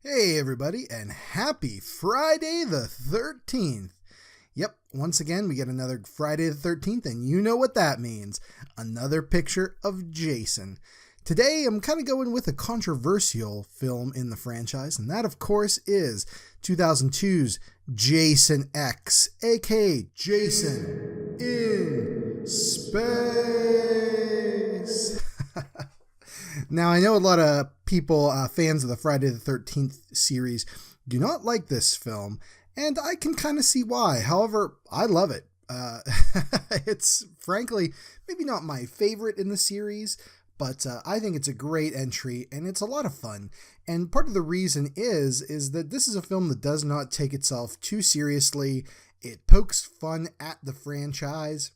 Hey everybody, and happy Friday the 13th. Yep, once again we get another Friday the 13th, and you know what that means. Another picture of Jason. Today I'm kind of going with a controversial film in the franchise, and that of course is 2002's Jason X, aka Jason in Space. Now, I know a lot of people, fans of the Friday the 13th series, do not like this film, and I can kind of see why. However, I love it. It's, frankly, maybe not my favorite in the series, but I think it's a great entry, and it's a lot of fun. And part of the reason is that this is a film that does not take itself too seriously. It pokes fun at the franchise.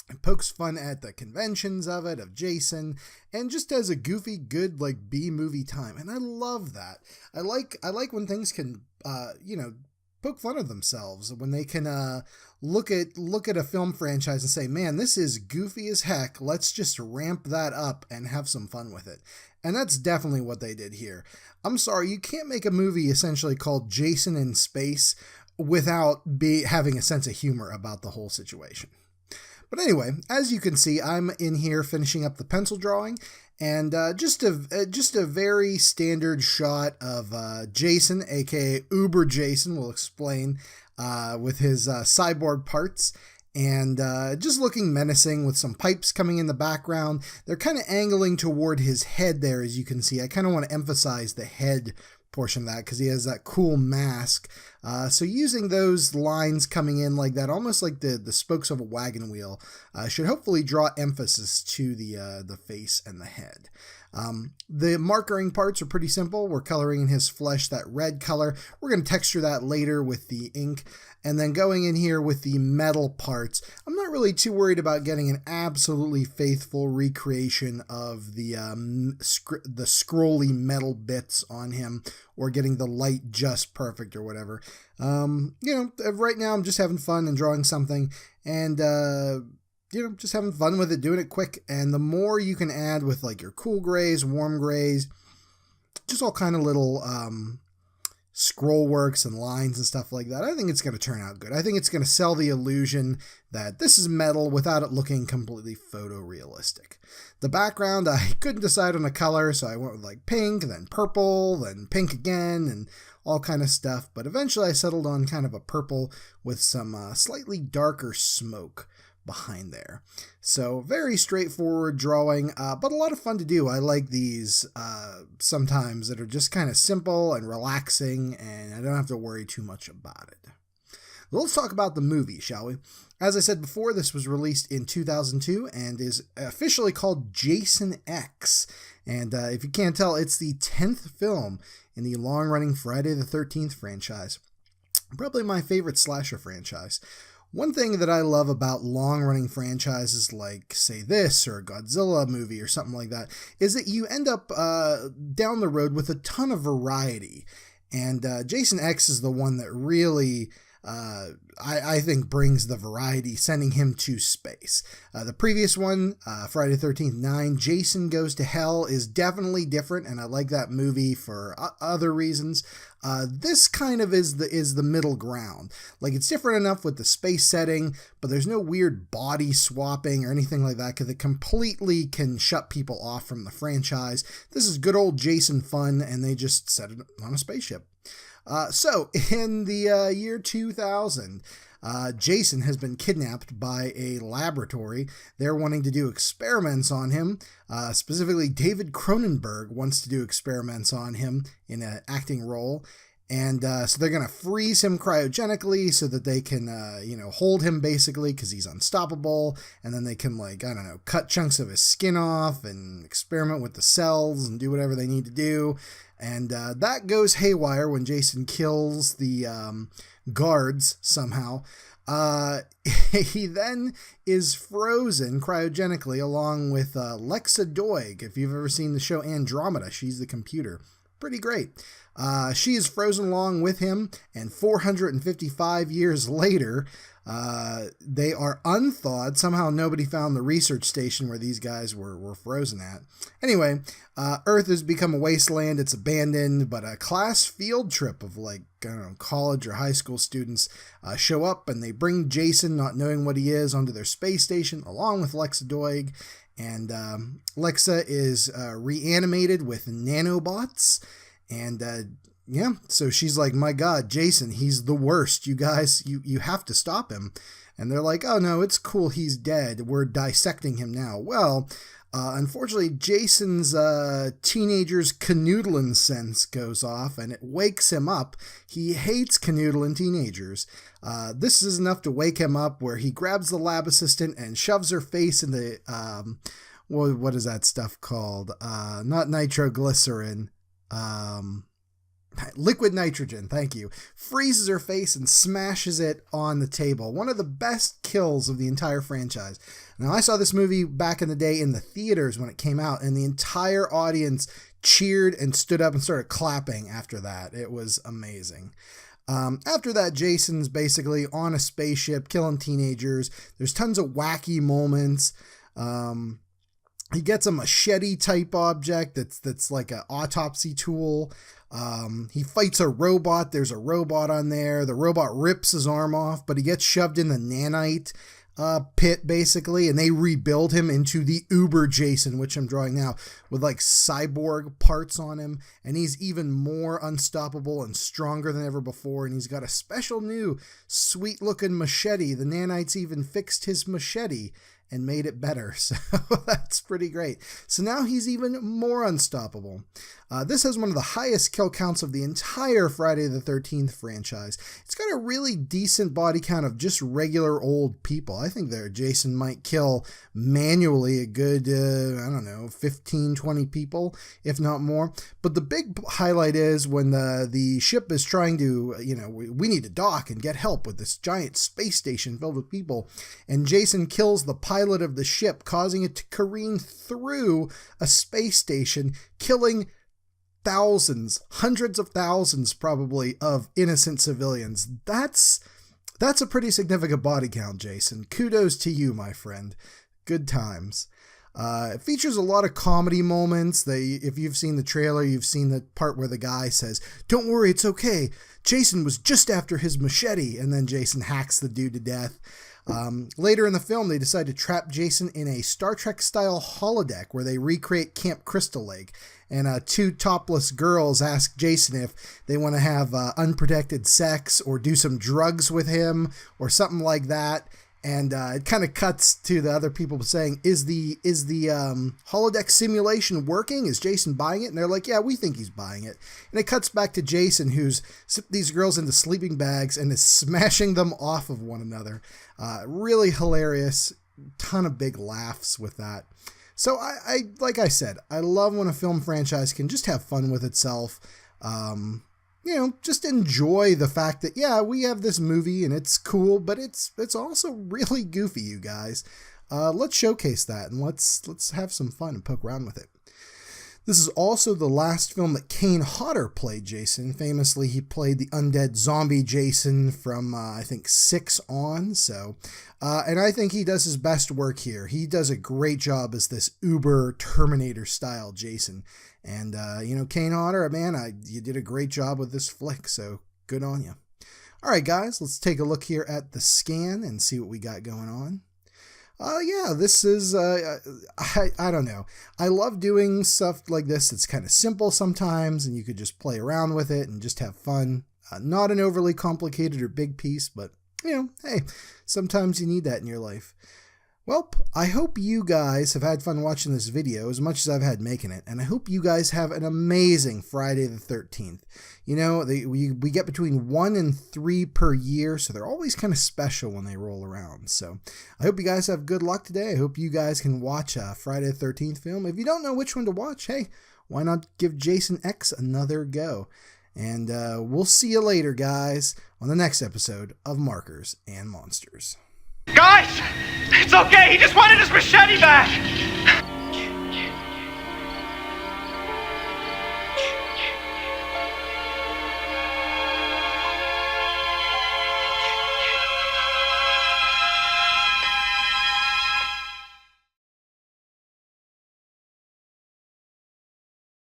It pokes fun at the conventions of it, of Jason, and just as a goofy, good, like, B-movie time. And I love that. I like when things can, poke fun at themselves, when they can look at a film franchise and say, man, this is goofy as heck. Let's just ramp that up and have some fun with it. And that's definitely what they did here. I'm sorry, you can't make a movie essentially called Jason in Space without having a sense of humor about the whole situation. But anyway, as you can see, I'm in here finishing up the pencil drawing, and just a very standard shot of Jason, aka Uber Jason, we'll explain, with his cyborg parts, and just looking menacing with some pipes coming in the background. They're kind of angling toward his head there, as you can see. I kind of want to emphasize the head portion of that because he has that cool mask. So using those lines coming in like that, almost like the spokes of a wagon wheel, should hopefully draw emphasis to the face and the head. The markering parts are pretty simple. We're coloring in his flesh that red color. We're going to texture that later with the ink. And then going in here with the metal parts, I'm not really too worried about getting an absolutely faithful recreation of the scrolly metal bits on him, or getting the light just perfect or whatever. Right now I'm just having fun and drawing something, and just having fun with it, doing it quick. And the more you can add with like your cool grays, warm grays, just all kind of little scroll works and lines and stuff like that, I think it's going to turn out good. I think it's going to sell the illusion that this is metal without it looking completely photorealistic. The background, I couldn't decide on a color, so I went with like pink, then purple, then pink again, and all kind of stuff. But eventually I settled on kind of a purple with some slightly darker smoke behind there. So very straightforward drawing, but a lot of fun to do. I like these sometimes that are just kind of simple and relaxing, and I don't have to worry too much about it. Let's talk about the movie, shall we? As I said before, this was released in 2002 and is officially called Jason X. And if you can't tell, it's the 10th film in the long-running Friday the 13th franchise. Probably my favorite slasher franchise. One thing that I love about long-running franchises like, say, this or a Godzilla movie or something like that is that you end up down the road with a ton of variety. And Jason X is the one that really, I think, brings the variety, sending him to space. The previous one, Friday the 13th 9, Jason Goes to Hell, is definitely different, and I like that movie for other reasons. This kind of is the middle ground. Like, it's different enough with the space setting, but there's no weird body swapping or anything like that, because it completely can shut people off from the franchise. This is good old Jason fun, and they just set it on a spaceship. So, in the year 2000, Jason has been kidnapped by a laboratory. They're wanting to do experiments on him. Specifically, David Cronenberg wants to do experiments on him in an acting role. And so they're going to freeze him cryogenically so that they can, hold him basically because he's unstoppable. And then they can, cut chunks of his skin off and experiment with the cells and do whatever they need to do. And that goes haywire when Jason kills the guards somehow. He then is frozen cryogenically along with Lexa Doig. If you've ever seen the show Andromeda, she's the computer. pretty great. She is frozen along with him, and 455 years later, they are unthawed. Somehow nobody found the research station where these guys were frozen at. Anyway, Earth has become a wasteland. It's abandoned, but a class field trip of college or high school students show up, and they bring Jason, not knowing what he is, onto their space station along with Lexa Doig. And Lexa is reanimated with nanobots. And so she's like, my God, Jason, he's the worst. You guys, you have to stop him. And they're like, oh, no, it's cool. He's dead. We're dissecting him now. Well, unfortunately, Jason's teenager's canoodling sense goes off, and it wakes him up. He hates canoodling teenagers. This is enough to wake him up, where he grabs the lab assistant and shoves her face in the, what is that stuff called? Not nitroglycerin. Liquid nitrogen, thank you. Freezes her face and smashes it on the table. One of the best kills of the entire franchise. Now, I saw this movie back in the day in the theaters when it came out, and the entire audience cheered and stood up and started clapping after that. It was amazing. After that, Jason's basically on a spaceship killing teenagers. There's tons of wacky moments. He gets a machete type object that's like an autopsy tool. He fights a robot. There's a robot on there. The robot rips his arm off, but he gets shoved in the nanite pit basically, and they rebuild him into the Uber Jason, which I'm drawing now, with like cyborg parts on him, and he's even more unstoppable and stronger than ever before, and he's got a special new sweet looking machete. The nanites even fixed his machete and made it better, so that's pretty great. So now he's even more unstoppable. This has one of the highest kill counts of the entire Friday the 13th franchise. It's got a really decent body count of just regular old people. I think Jason might kill manually a good, 15, 20 people, if not more. But the big highlight is when the ship is trying to, we need to dock and get help with this giant space station filled with people. And Jason kills the pilot of the ship, causing it to careen through a space station, killing thousands, hundreds of thousands probably, of innocent civilians. That's a pretty significant body count, Jason. Kudos to you, my friend. Good times. It features a lot of comedy moments. If you've seen the trailer, you've seen the part where the guy says, "Don't worry, it's okay. Jason was just after his machete," and then Jason hacks the dude to death. Later in the film, they decide to trap Jason in a Star Trek-style holodeck where they recreate Camp Crystal Lake. And two topless girls ask Jason if they want to have unprotected sex or do some drugs with him or something like that. And it kind of cuts to the other people saying, is the holodeck simulation working? Is Jason buying it? And they're like, yeah, we think he's buying it. And it cuts back to Jason, who's zipped these girls into sleeping bags and is smashing them off of one another. Really hilarious. Ton of big laughs with that. So I like I said, I love when a film franchise can just have fun with itself. Just enjoy the fact that, yeah, we have this movie and it's cool, but it's also really goofy, you guys. Let's showcase that and let's have some fun and poke around with it. This is also the last film that Kane Hodder played Jason. Famously, he played the undead zombie Jason from, I think, 6 on. So, and I think he does his best work here. He does a great job as this Uber Terminator-style Jason. And, Kane Hodder, man, you did a great job with this flick, so good on you. All right, guys, let's take a look here at the scan and see what we got going on. This is, I don't know. I love doing stuff like this. It's kind of simple sometimes, and you could just play around with it and just have fun. Not an overly complicated or big piece, but, hey, sometimes you need that in your life. Well, I hope you guys have had fun watching this video as much as I've had making it, and I hope you guys have an amazing Friday the 13th. We get between 1 and 3 per year, so they're always kind of special when they roll around. So I hope you guys have good luck today. I hope you guys can watch a Friday the 13th film. If you don't know which one to watch, hey, why not give Jason X another go? And we'll see you later, guys, on the next episode of Markers and Monsters. Guys, it's okay. He just wanted his machete back.